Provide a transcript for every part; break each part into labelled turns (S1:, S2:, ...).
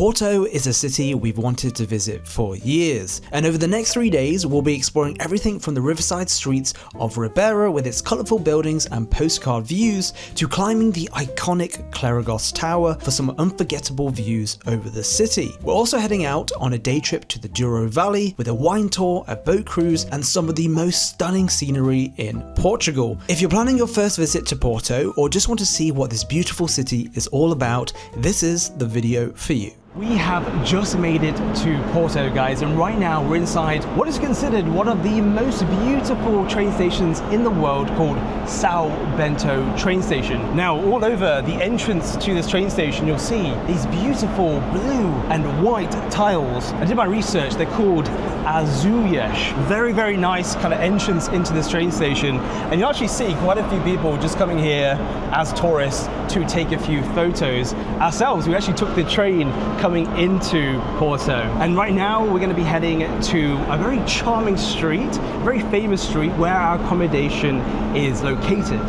S1: Porto is a city we've wanted to visit for years, and over the next 3 days we'll be exploring everything from the riverside streets of Ribeira with its colourful buildings and postcard views to climbing the iconic Clérigos Tower for some unforgettable views over the city. We're also heading out on a day trip to the Douro Valley with a wine tour, a boat cruise and some of the most stunning scenery in Portugal. If you're planning your first visit to Porto or just want to see what this beautiful city is all about, this is the video for you. We have just made it to Porto, guys, and right now we're inside what is considered one of the most beautiful train stations in the world called São Bento train station. Now, all over the entrance to this train station, you'll see these beautiful blue and white tiles. I did my research, they're called azulejos. Very, very nice kind of entrance into this train station, and you'll actually see quite a few people just coming here as tourists to take a few photos. Ourselves, we actually took the train coming into Porto. And right now we're going to be heading to a very charming street, very famous street where our accommodation is located.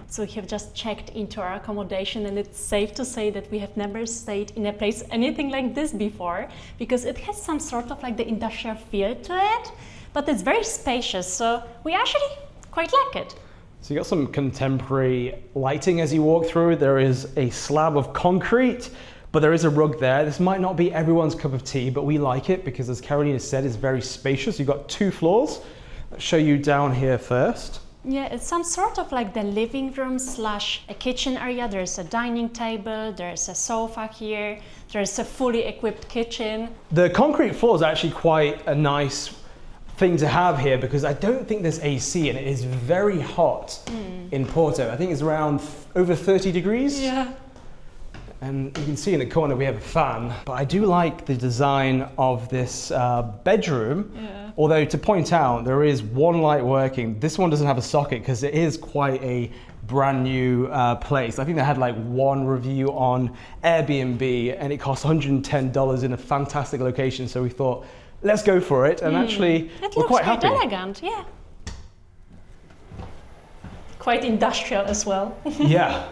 S2: So we have just checked into our accommodation and it's safe to say that we have never stayed in a place anything like this before, because it has some sort of like the industrial feel to it, but it's very spacious, so we actually quite like it.
S1: So you got some contemporary lighting as you walk through. There is a slab of concrete, but there is a rug there. This might not be everyone's cup of tea, but we like it because, as Karolina said, it's very spacious. You've got 2 floors. Let's show you down here first.
S2: Yeah, it's some sort of like the living room slash a kitchen area. There's a dining table, there's a sofa here, there's a fully equipped kitchen. The concrete floor is actually quite a nice thing to have here because I don't think there's AC and it is very hot in Porto. I think it's around over 30 degrees. Yeah.
S1: And you can see in the corner we have a fan, but I do like the design of this bedroom. Yeah. Although to point out, there is one light working. This one doesn't have a socket because it is quite a brand new place. I think they had like 1 review on Airbnb and it cost $110 in a fantastic location. So we thought, let's go for it. And actually, we're quite happy.
S2: It looks quite elegant, yeah. Quite industrial as well.
S1: Yeah.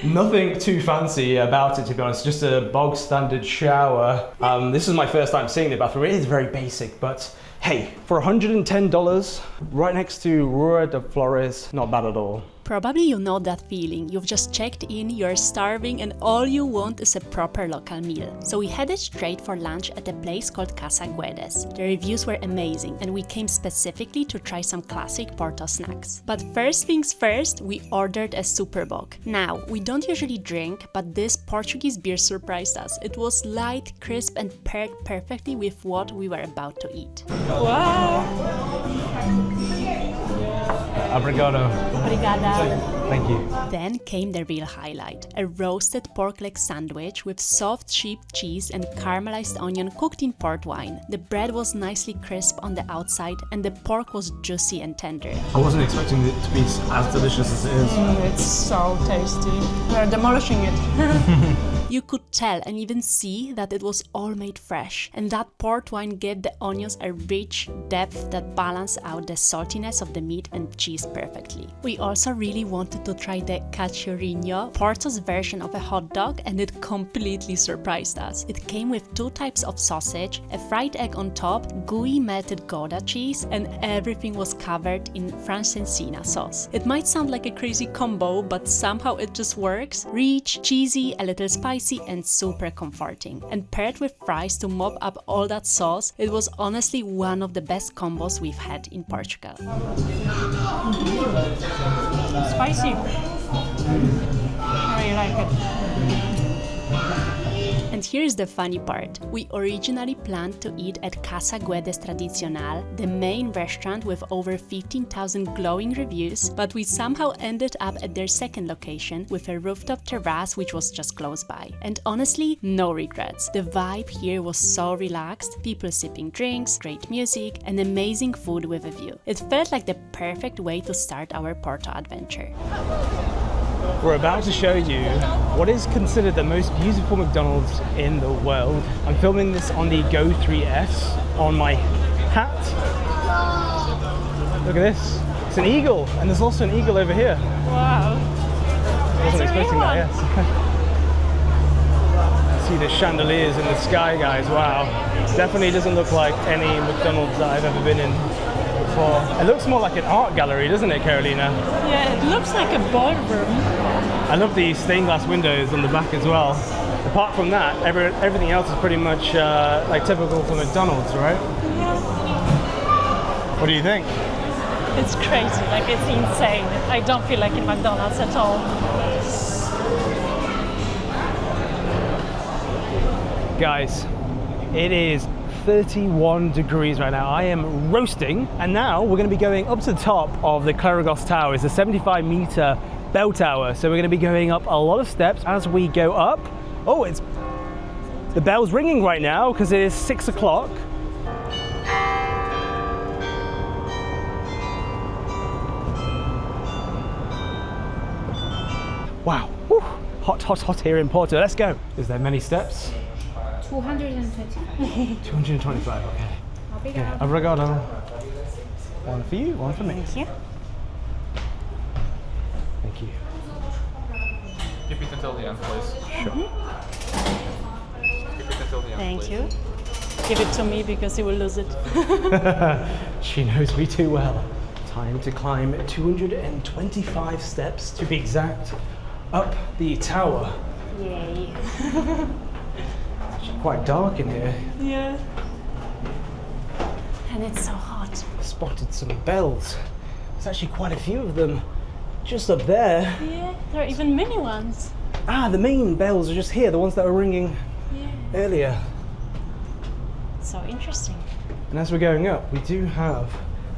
S1: Nothing too fancy about it, to be honest, just a bog standard shower. This is my first time seeing the bathroom. It is very basic, but hey, for $110, right next to Rua de Flores, not bad at all.
S2: Probably you know that feeling. You've just checked in, you're starving, and all you want is a proper local meal. So we headed straight for lunch at a place called Casa Guedes. The reviews were amazing, and we came specifically to try some classic Porto snacks. But first things first, we ordered a Superboc. Now, we don't usually drink, but this Portuguese beer surprised us. It was light, crisp, and paired perfectly with what we were about to eat.
S1: Wow! Obrigado.
S2: Obrigada.
S1: Thank you.
S2: Then came the real highlight, a roasted pork leg sandwich with soft sheep cheese and caramelized onion cooked in port wine. The bread was nicely crisp on the outside and the pork was juicy and tender.
S1: I wasn't expecting it to be as delicious as it is.
S2: It's so tasty. We're demolishing it. You could tell and even see that it was all made fresh, and that port wine gave the onions a rich depth that balanced out the saltiness of the meat and cheese perfectly. We also really wanted to try the cachorrinho, Porto's version of a hot dog, and it completely surprised us. It came with 2 types of sausage, a fried egg on top, gooey melted Gouda cheese, and everything was covered in Francesinha sauce. It might sound like a crazy combo, but somehow it just works. Rich, cheesy, a little spicy, and super comforting. And paired with fries to mop up all that sauce, it was honestly one of the best combos we've had in Portugal. Spicy. I really like it. And here's the funny part. We originally planned to eat at Casa Guedes Tradicional, the main restaurant with over 15,000 glowing reviews, but we somehow ended up at their second location with a rooftop terrace which was just close by. And honestly, no regrets. The vibe here was so relaxed, people sipping drinks, great music, and amazing food with a view. It felt like the perfect way to start our Porto adventure.
S1: We're about to show you what is considered the most beautiful McDonald's in the world. I'm filming this on the Go 3S on my hat. Look at this. It's an eagle, and there's also an eagle over here.
S2: Wow.
S1: I wasn't expecting that, yes.
S3: see the chandeliers in the sky, guys. Wow. Definitely doesn't look like any McDonald's that I've ever been in before. It looks more like an art gallery, doesn't it, Karolina?
S2: Yeah, it looks like a ballroom.
S3: I love the stained glass windows on the back as well. Apart from that, everything else is pretty much like typical for McDonald's, right?
S2: Yeah.
S3: What do you think?
S2: It's crazy, like it's insane. I don't feel like in McDonald's at all.
S3: Guys, it is 31 degrees right now. I am roasting, and now we're going to be going up to the top of the Clérigos Tower. It's a 75-meter bell tower, so we're going to be going up a lot of steps as we go up. Oh, the bell's ringing right now because it is 6 o'clock. Wow, whew. Hot, hot, hot here in Porto. Let's go. Is there many steps?
S4: 220.
S3: 225, okay.
S4: Obrigado.
S3: Obrigado. One for you, one for me.
S2: Thank you.
S3: Thank you.
S5: Keep it until the end, please.
S3: Sure.
S5: Keep it until the end,
S2: Thank
S5: please.
S2: you. Give it to me because he will lose it.
S3: She knows me too well. Time to climb 225 steps, to be exact, up the tower.
S2: Yay.
S3: It's quite dark in here.
S2: Yeah. And it's so hot.
S3: Spotted some bells. There's actually quite a few of them just up there.
S2: Yeah, there are even mini ones.
S3: Ah, the main bells are just here, the ones that were ringing
S2: Yeah.
S3: earlier.
S2: So interesting.
S3: And as we're going up, we do have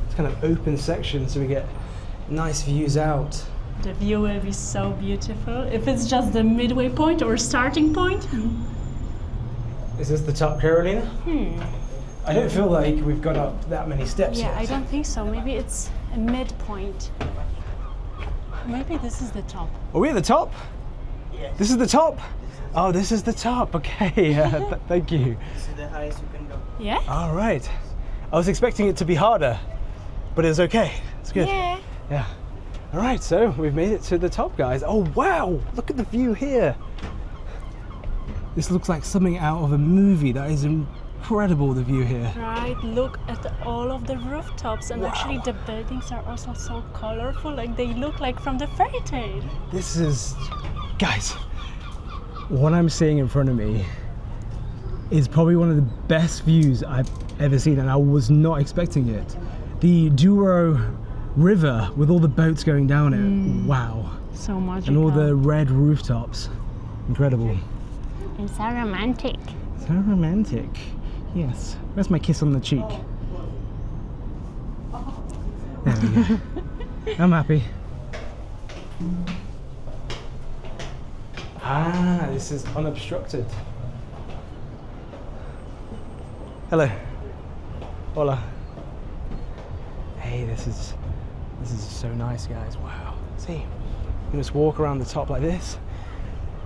S3: this kind of open section so we get nice views out.
S2: The view will be so beautiful. If it's just the midway point or starting point.
S3: Is this the top, Karolina? I don't feel like we've got up that many steps
S2: Yeah,
S3: yet.
S2: I don't think so. Maybe it's a midpoint. Maybe this is the top.
S3: Are we at the top? Yes. This is the top? Oh, this is the top. Okay, thank you.
S4: This is the highest you can go.
S2: Yeah?
S3: All right. I was expecting it to be harder, but it's okay. It's good.
S2: Yeah.
S3: Yeah. All right, so we've made it to the top, guys. Oh, wow. Look at the view here. This looks like something out of a movie. That is incredible, the view here.
S2: Right, look at all of the rooftops, and
S3: Wow.
S2: actually the buildings are also so colorful, like they look like from the fairy tale.
S3: This is, guys, what I'm seeing in front of me is probably one of the best views I've ever seen, and I was not expecting it. The Douro River with all the boats going down it. Wow.
S2: So magical.
S3: And all the red rooftops. Incredible.
S2: It's so romantic.
S3: So romantic. Yes. Where's my kiss on the cheek? There we go. I'm happy. Ah, this is unobstructed. Hello. Hola. Hey, this is so nice, guys. Wow. See, you can just walk around the top like this.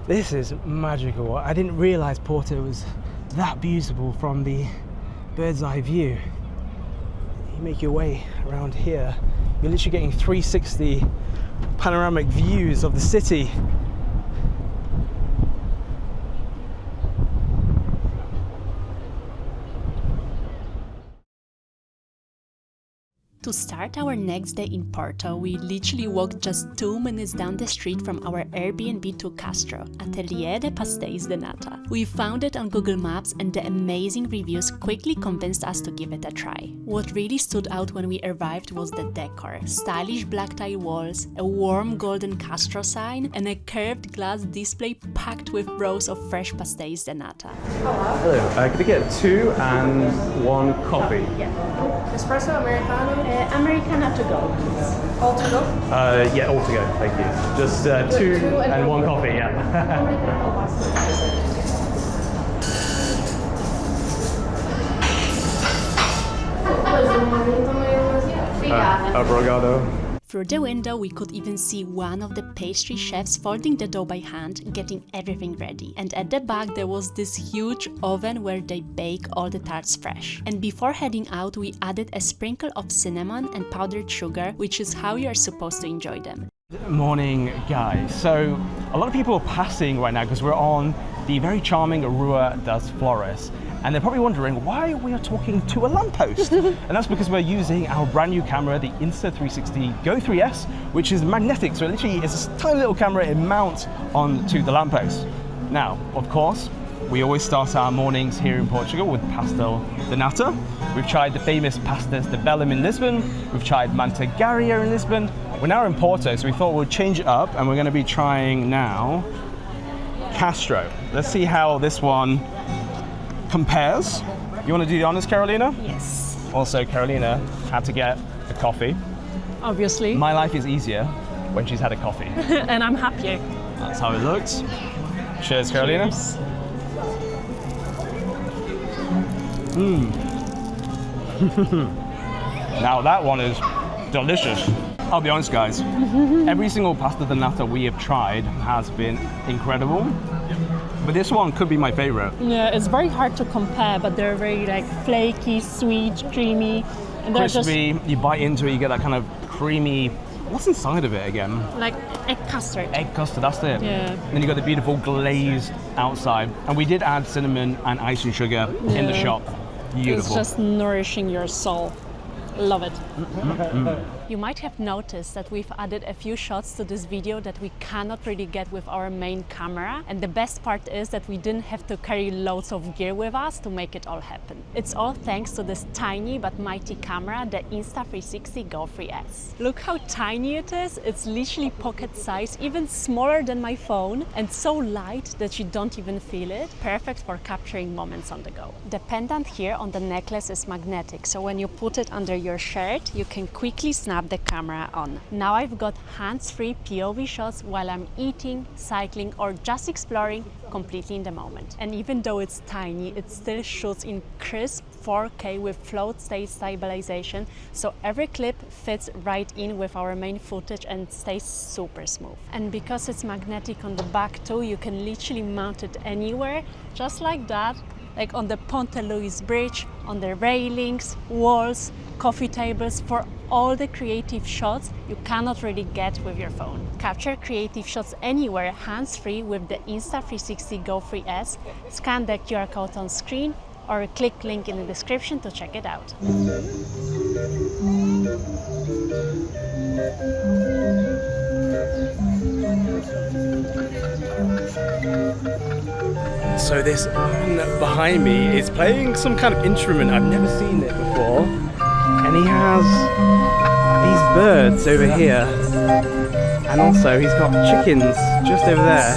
S3: This is magical. I didn't realize Porto was that beautiful from the bird's eye view. You make your way around here, you're literally getting 360 panoramic views of the city.
S2: To start our next day in Porto, we literally walked just 2 minutes down the street from our Airbnb to Castro, Atelier de Pastéis de Nata. We found it on Google Maps and the amazing reviews quickly convinced us to give it a try. What really stood out when we arrived was the decor. Stylish black tile walls, a warm golden Castro sign, and a curved glass display packed with rows of fresh pastéis de nata.
S5: Hello, could I get 2 and 1 coffee?
S4: Espresso, Americano,
S2: Americano to go, please.
S4: all to go.
S5: Yeah, all to go, thank you. Just 2 and 1 coffee, yeah. Obrigado.
S2: Through the window, we could even see one of the pastry chefs folding the dough by hand, getting everything ready. And at the back, there was this huge oven where they bake all the tarts fresh. And before heading out, we added a sprinkle of cinnamon and powdered sugar, which is how you are supposed to enjoy them.
S3: Morning, guys. So a lot of people are passing right now because we're on the very charming Rua das Flores. And they're probably wondering why we are talking to a lamppost. And that's because we're using our brand new camera, the Insta360 Go 3S, which is magnetic. So it literally is a tiny little camera it mounts onto the lamppost. Now, of course, we always start our mornings here in Portugal with Pastel de Nata. We've tried the famous Pastéis de Belém in Lisbon. We've tried Gaia in Lisbon. We're now in Porto, so we thought we'd change it up, and we're going to be trying now Castro. Let's see how this one compares. You want to do the honors, Karolina?
S2: Yes.
S3: Also, Karolina had to get a coffee.
S2: Obviously.
S3: My life is easier when she's had a coffee.
S2: And I'm happier.
S3: That's how it looks. Cheers, Karolina.
S2: Cheers.
S3: Now that one is delicious. I'll be honest, guys. Every single pasta de nata we have tried has been incredible. But this one could be my favorite.
S2: Yeah, it's very hard to compare, but they're very like flaky, sweet, creamy, and they're
S3: crispy. You bite into it, you get that kind of creamy. What's inside of it again?
S2: like egg custard.
S3: Egg custard, that's it.
S2: Yeah.
S3: And then you got the beautiful glazed outside. And we did add cinnamon and icing sugar in the shop. Beautiful.
S2: It's just nourishing your soul. Love it. You might have noticed that we've added a few shots to this video that we cannot really get with our main camera, and the best part is that we didn't have to carry loads of gear with us to make it all happen. It's all thanks to this tiny but mighty camera, the Insta360 Go 3S. Look how tiny it is. It's literally pocket size, even smaller than my phone, and so light that you don't even feel it. Perfect for capturing moments on the go. The pendant here on the necklace is magnetic, so when you put it under your shirt, you can quickly snap the camera on. Now I've got hands-free POV shots while I'm eating, cycling, or just exploring, completely in the moment. And even though it's tiny, it still shoots in crisp 4K with float state stabilization, so every clip fits right in with our main footage and stays super smooth. And because it's magnetic on the back too, you can literally mount it anywhere, just like that, like on the Ponte Bridge, on the railings, walls, coffee tables, for all the creative shots you cannot really get with your phone. Capture creative shots anywhere hands-free with the Insta360 Go 3S. Scan the QR code on screen or click link in the description to check it out.
S3: So this man behind me is playing some kind of instrument. I've never seen it before. And he has these birds over here. And also he's got chickens just over there.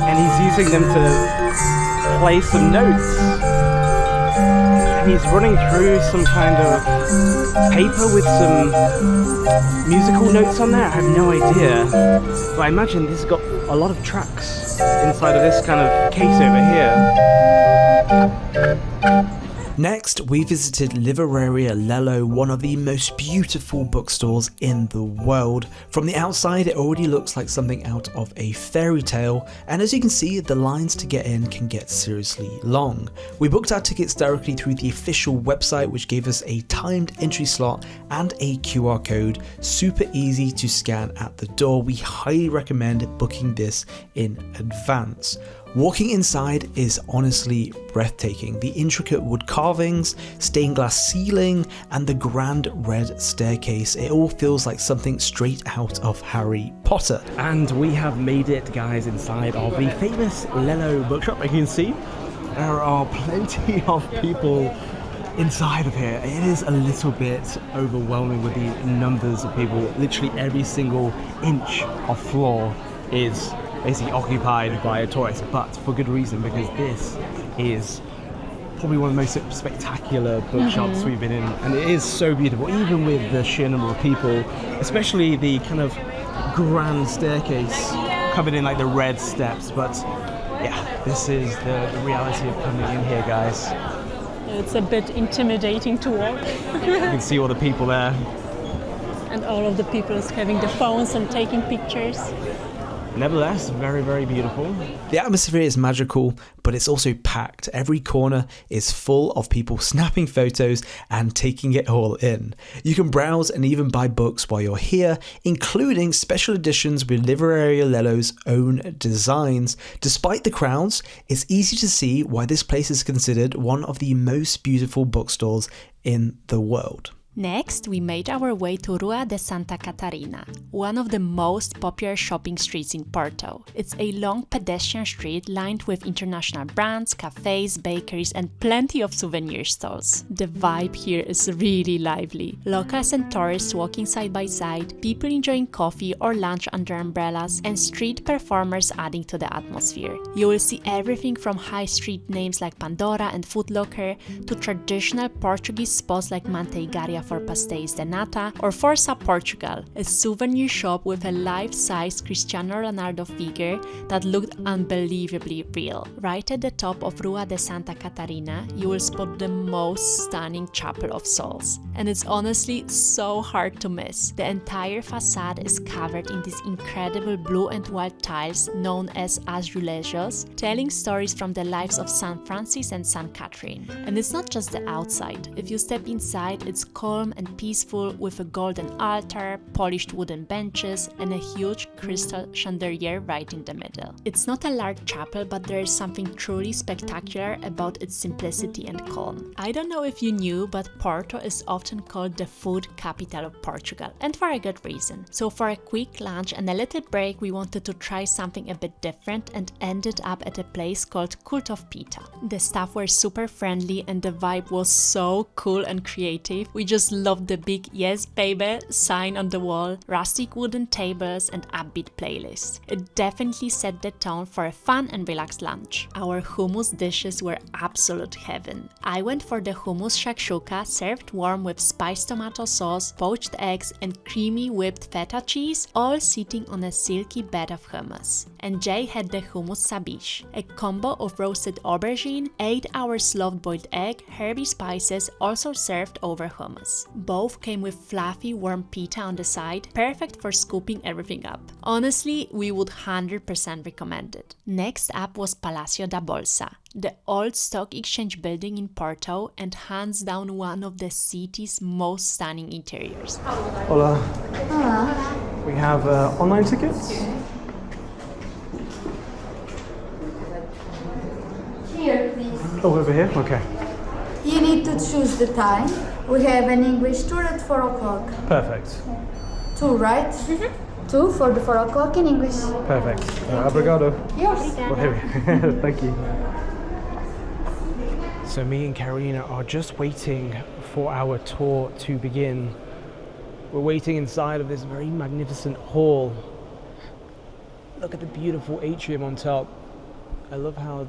S3: And he's using them to play some notes. And he's running through some kind of paper with some musical notes on there. I have no idea. But I imagine this has got a lot of tracks inside of this kind of case over here.
S1: Next, we visited Livraria Lello, one of the most beautiful bookstores in the world. From the outside, it already looks like something out of a fairy tale, and as you can see, the lines to get in can get seriously long. We booked our tickets directly through the official website, which gave us a timed entry slot and a QR code, super easy to scan at the door. We highly recommend booking this in advance. Walking inside is honestly breathtaking. The intricate wood carvings, stained glass ceiling, and the grand red staircase. It all feels like something straight out of Harry Potter.
S3: And we have made it, guys, inside of the famous Lello bookshop. As you can see, there are plenty of people inside of here. It is a little bit overwhelming with the numbers of people. Literally every single inch of floor is basically occupied by tourists, but for good reason, because this is probably one of the most spectacular bookshops we've been in, and it is so beautiful, even with the sheer number of people, especially the kind of grand staircase covered in like the red steps. But yeah, this is the reality of coming in here, guys.
S2: It's a bit intimidating to walk.
S3: You can see all the people there.
S2: And all of the people is having the phones and taking pictures.
S3: nevertheless, very, very beautiful.
S1: The atmosphere is magical, but it's also packed. Every corner is full of people snapping photos and taking it all in. You can browse and even buy books while you're here, including special editions with Livraria Lello's own designs. Despite the crowds, it's easy to see why this place is considered one of the most beautiful bookstores in the world.
S2: Next, we made our way to Rua de Santa Catarina, one of the most popular shopping streets in Porto. It's a long pedestrian street lined with international brands, cafes, bakeries, and plenty of souvenir stalls. The vibe here is really lively. Locals and tourists walking side by side, people enjoying coffee or lunch under umbrellas, and street performers adding to the atmosphere. You will see everything from high street names like Pandora and Foot Locker to traditional Portuguese spots like Manteigaria for pastéis de nata, or Força Portugal, a souvenir shop with a life-size Cristiano Ronaldo figure that looked unbelievably real. Right at the top of Rua de Santa Catarina, you will spot the most stunning Chapel of Souls. And it's honestly so hard to miss. The entire facade is covered in these incredible blue and white tiles known as azulejos, telling stories from the lives of Saint Francis and Saint Catherine. And it's not just the outside. If you step inside, it's calm and peaceful with a golden altar, polished wooden benches, and a huge crystal chandelier right in the middle. It's not a large chapel, but there is something truly spectacular about its simplicity and calm. I don't know if you knew, but Porto is often called the food capital of Portugal, and for a good reason. So for a quick lunch and a little break, we wanted to try something a bit different and ended up at a place called Cult of Pita. The staff were super friendly and the vibe was so cool and creative. We just loved the big "Yes Baby" sign on the wall, rustic wooden tables, and upbeat playlist. It definitely set the tone for a fun and relaxed lunch. Our hummus dishes were absolute heaven. I went for the hummus shakshuka, served warm with spiced tomato sauce, poached eggs, and creamy whipped feta cheese, all sitting on a silky bed of hummus. And Jay had the hummus sabish, a combo of roasted aubergine, 8 hours slow boiled egg, herby spices, also served over hummus. Both came with fluffy warm pita on the side, perfect for scooping everything up. Honestly, we would 100% recommend it. Next up was Palácio da Bolsa, the old stock exchange building in Porto and hands down one of the city's most stunning interiors.
S3: Hola. We have online tickets.
S6: Here, please.
S3: Oh, over here? Okay.
S6: You need to choose the time. We have an English tour at 4 o'clock.
S3: Perfect.
S6: 2, right? 2 for the 4 o'clock in English.
S3: Perfect. Obrigado.
S6: Yours.
S3: Well, here we Thank you. So me and Karolina are just waiting for our tour to begin. We're waiting inside of this very magnificent hall. Look at the beautiful atrium on top. I love how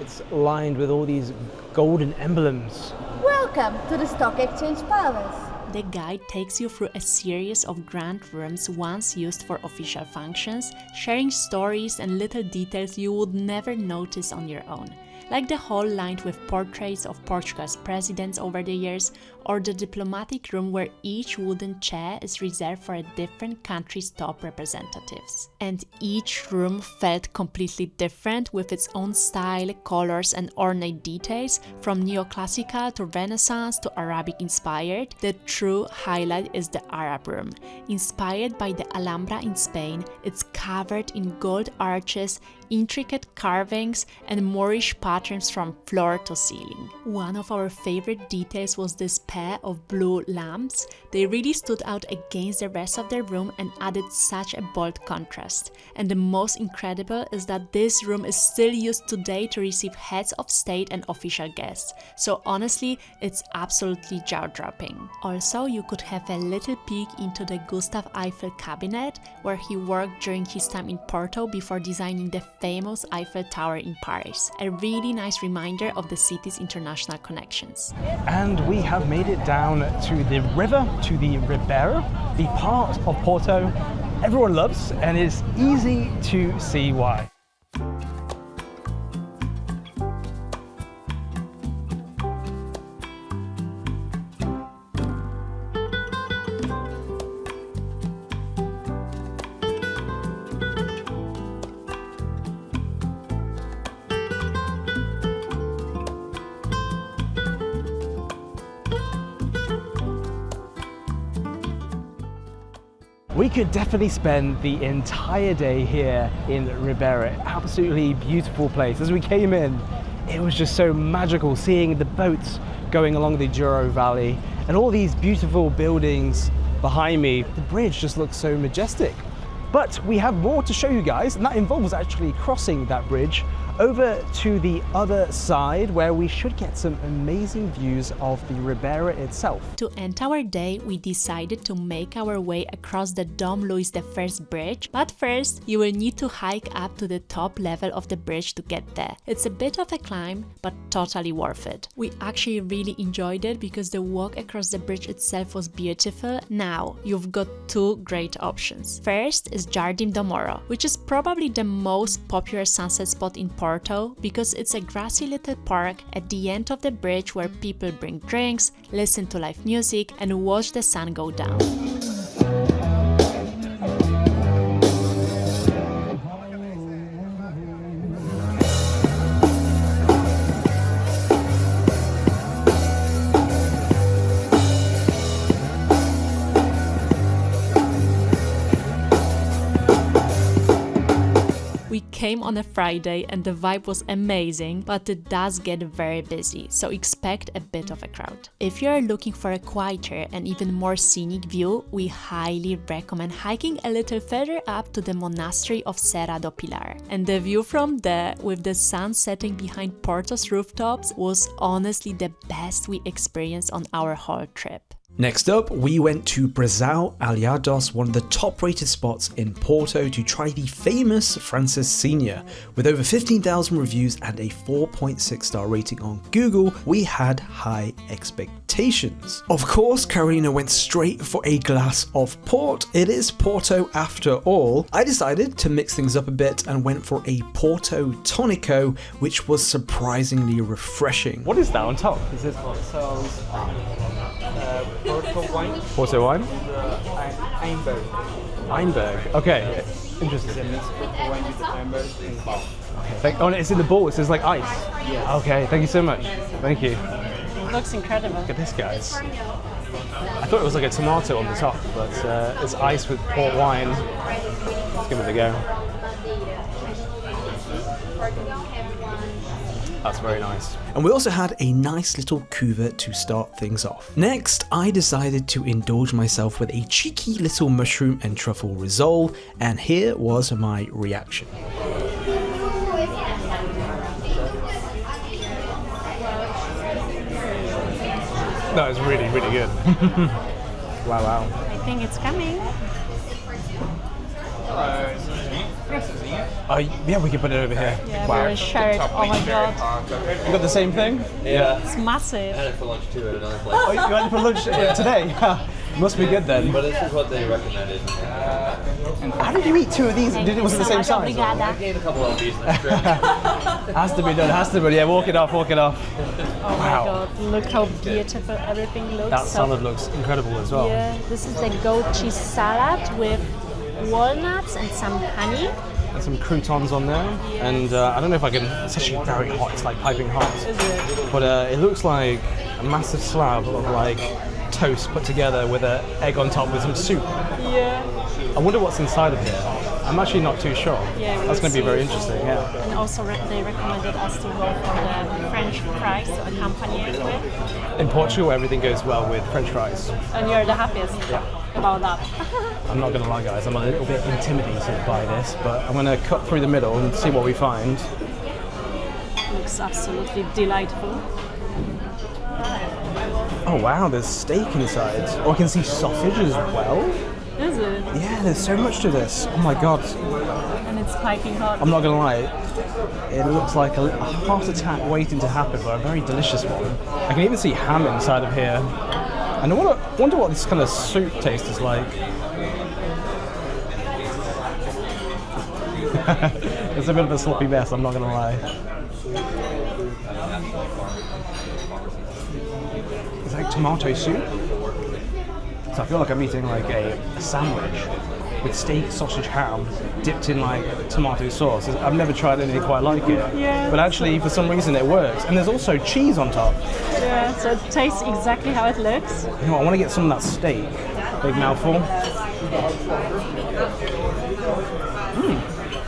S3: it's lined with all these golden emblems.
S6: Welcome to the Stock Exchange Palace.
S2: The guide takes you through a series of grand rooms once used for official functions, sharing stories and little details you would never notice on your own, like the hall lined with portraits of Portugal's presidents over the years, or the diplomatic room where each wooden chair is reserved for a different country's top representatives. And each room felt completely different with its own style, colors and ornate details, from neoclassical to Renaissance to Arabic inspired. The true highlight is the Arab room. Inspired by the Alhambra in Spain, it's covered in gold arches, intricate carvings and Moorish patterns from floor to ceiling. One of our favorite details was this pair of blue lamps. They really stood out against the rest of the room and added such a bold contrast. And the most incredible is that this room is still used today to receive heads of state and official guests. So honestly, it's absolutely jaw-dropping. Also, you could have a little peek into the Gustav Eiffel cabinet, where he worked during his time in Porto before designing the famous Eiffel Tower in Paris. A really nice reminder of the city's international connections.
S3: And we have made it down to the river, to the Ribeira, the part of Porto everyone loves, and it's easy to see why. We could definitely spend the entire day here in Ribeira. Absolutely beautiful place. As we came in, it was just so magical seeing the boats going along the Douro Valley and all these beautiful buildings behind me. The bridge just looks so majestic. But we have more to show you guys, and that involves actually crossing that bridge over to the other side, where we should get some amazing views of the Ribeira itself.
S2: To end our day, we decided to make our way across the Dom Luis I bridge, but first you will need to hike up to the top level of the bridge to get there. It's a bit of a climb, but totally worth it. We actually really enjoyed it because the walk across the bridge itself was beautiful. Now, you've got two great options. First is Jardim do Morro, which is probably the most popular sunset spot in Porto because it's a grassy little park at the end of the bridge where people bring drinks, listen to live music and watch the sun go down. We came on a Friday and the vibe was amazing, but it does get very busy, so expect a bit of a crowd. If you are looking for a quieter and even more scenic view, we highly recommend hiking a little further up to the monastery of Serra do Pilar. And the view from there, with the sun setting behind Porto's rooftops, was honestly the best we experienced on our whole trip.
S1: Next up, we went to Brasão, Aliados, one of the top-rated spots in Porto, to try the famous Francesinha. With over 15,000 reviews and a 4.6 star rating on Google, we had high expectations. Of course, Karolina went straight for a glass of port. It is Porto after all. I decided to mix things up a bit and went for a Porto Tonico, which was surprisingly refreshing.
S3: What is that on top? Is it
S4: Porto wine.
S3: Porto wine?
S4: Einberg.
S3: Einberg. Okay, interesting.
S4: Porto wine with the Einberg and ball.
S3: Oh, it's in the bowl. It says like ice.
S4: Yeah.
S3: Okay, thank you so much. Thank you.
S2: Looks incredible.
S3: Look at this, guys. I thought it was like a tomato on the top, but it's ice with port wine. Let's give it a go. That's very nice.
S1: And we also had a nice little cuvée to start things off. Next, I decided to indulge myself with a cheeky little mushroom and truffle risole, and here was my reaction.
S3: That was really, really good. Wow.
S2: I think it's coming.
S3: Yeah, we can put it over here.
S2: Yeah,
S3: Wow.
S2: we'll share it. Oh my god.
S3: You got the same thing? Yeah.
S2: It's massive.
S7: I had it for lunch too at another place.
S3: Oh, you had it for lunch today? Must be good then.
S7: But this is what they recommended.
S3: How did you eat two of these? Was it the same size?
S7: I gave a couple of these next trip.
S3: Has to be done, has to be. Yeah, walk it off.
S2: Oh
S3: Wow.
S2: my god, look how beautiful everything looks.
S3: That salad looks incredible as well.
S2: Yeah, this is the goat cheese salad with walnuts and some honey.
S3: And some croutons on there. And I don't know if I can, it's actually very hot, it's like piping hot.
S2: Is it?
S3: But it looks like a massive slab of like toast put together with an egg on top with some soup.
S2: Yeah.
S3: I wonder what's inside of here. I'm actually not too sure.
S2: Yeah,
S3: that's going to be
S2: see.
S3: very interesting, yeah.
S2: And also they recommended us to go for the French fries to accompany it with.
S3: In Portugal, everything goes well with French fries.
S2: And you're the happiest about that.
S3: I'm not going to lie, guys, I'm a little bit intimidated by this, but I'm going to cut through the middle and see what we find.
S2: Looks absolutely delightful.
S3: Oh wow, there's steak inside. Oh, I can see sausage as well.
S2: Is it?
S3: Yeah, there's so much to this. Oh my god.
S2: And it's piping hot.
S3: I'm not gonna lie, it looks like a heart attack waiting to happen, but a very delicious one. I can even see ham inside of here. And I wonder what this kind of soup taste is like. It's a bit of a sloppy mess, I'm not gonna lie. It's like tomato soup. So I feel like I'm eating like a sandwich with steak, sausage, ham, dipped in like tomato sauce. I've never tried anything quite like it.
S2: Yeah,
S3: but actually, for some reason, it works. And there's also cheese on top.
S2: Yeah, so it tastes exactly how it looks.
S3: You know what, I want to get some of that steak. Big mouthful.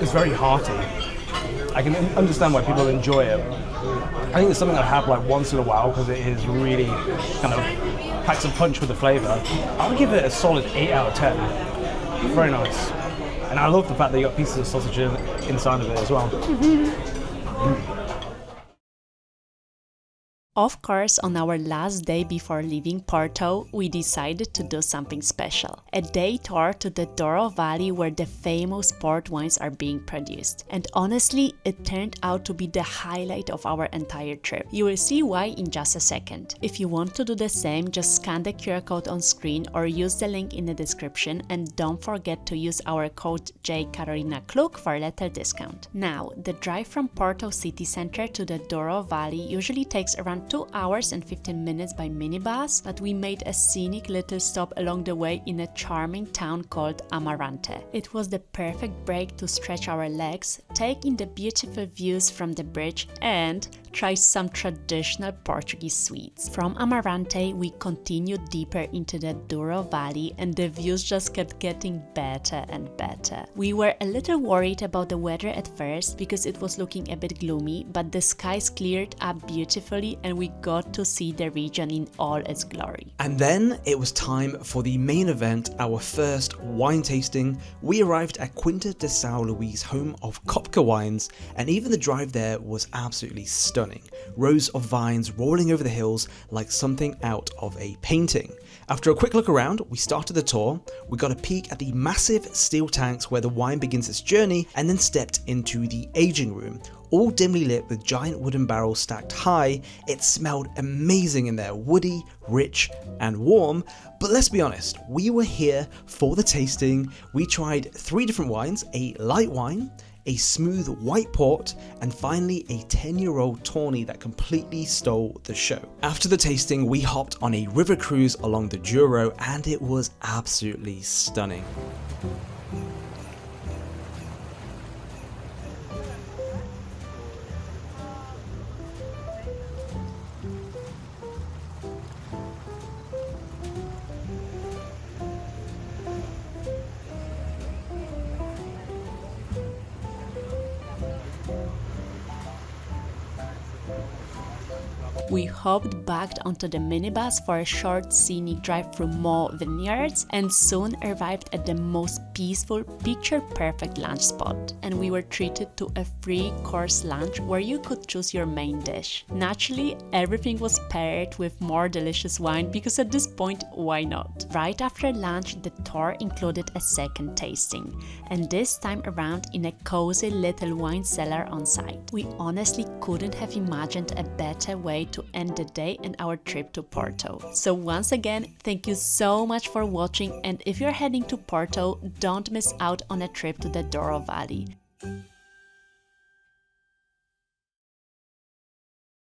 S3: It's very hearty. I can understand why people enjoy it. I think it's something I'd have like once in a while because it is really kind of packs a punch with the flavour. I would give it a solid 8 out of 10. Very nice. And I love the fact that you got pieces of sausage inside of it as well.
S2: Of course, on our last day before leaving Porto, we decided to do something special. A day tour to the Douro Valley where the famous port wines are being produced. And honestly, it turned out to be the highlight of our entire trip. You will see why in just a second. If you want to do the same, just scan the QR code on screen or use the link in the description, and don't forget to use our code JKarolinaKluk for a little discount. Now, the drive from Porto city center to the Douro Valley usually takes around 2 hours and 15 minutes by minibus, but we made a scenic little stop along the way in a charming town called Amarante. It was the perfect break to stretch our legs, take in the beautiful views from the bridge, and try some traditional Portuguese sweets. From Amarante, we continued deeper into the Douro Valley, and the views just kept getting better and better. We were a little worried about the weather at first because it was looking a bit gloomy, but the skies cleared up beautifully and we got to see the region in all its glory.
S1: And then it was time for the main event, our first wine tasting. We arrived at Quinta de São Luís, home of Kopka wines, and even the drive there was absolutely stunning. Rows of vines rolling over the hills like something out of a painting. After a quick look around, we started the tour. We got a peek at the massive steel tanks where the wine begins its journey, and then stepped into the aging room. All dimly lit with giant wooden barrels stacked high. It smelled amazing in there, woody, rich and warm. But let's be honest, we were here for the tasting. We tried 3 different wines, a light wine, a smooth white port, and finally a 10-year-old tawny that completely stole the show. After the tasting, we hopped on a river cruise along the Douro, and it was absolutely stunning.
S2: We hopped back onto the minibus for a short scenic drive through more vineyards and soon arrived at the most peaceful, picture-perfect lunch spot. And we were treated to a 3-course lunch where you could choose your main dish. Naturally, everything was paired with more delicious wine because at this point, why not? Right after lunch, the tour included a second tasting, and this time around in a cozy little wine cellar on site. We honestly couldn't have imagined a better way to end the day and our trip to Porto. So once again, thank you so much for watching, and if you're heading to Porto, don't miss out on a trip to the Douro Valley.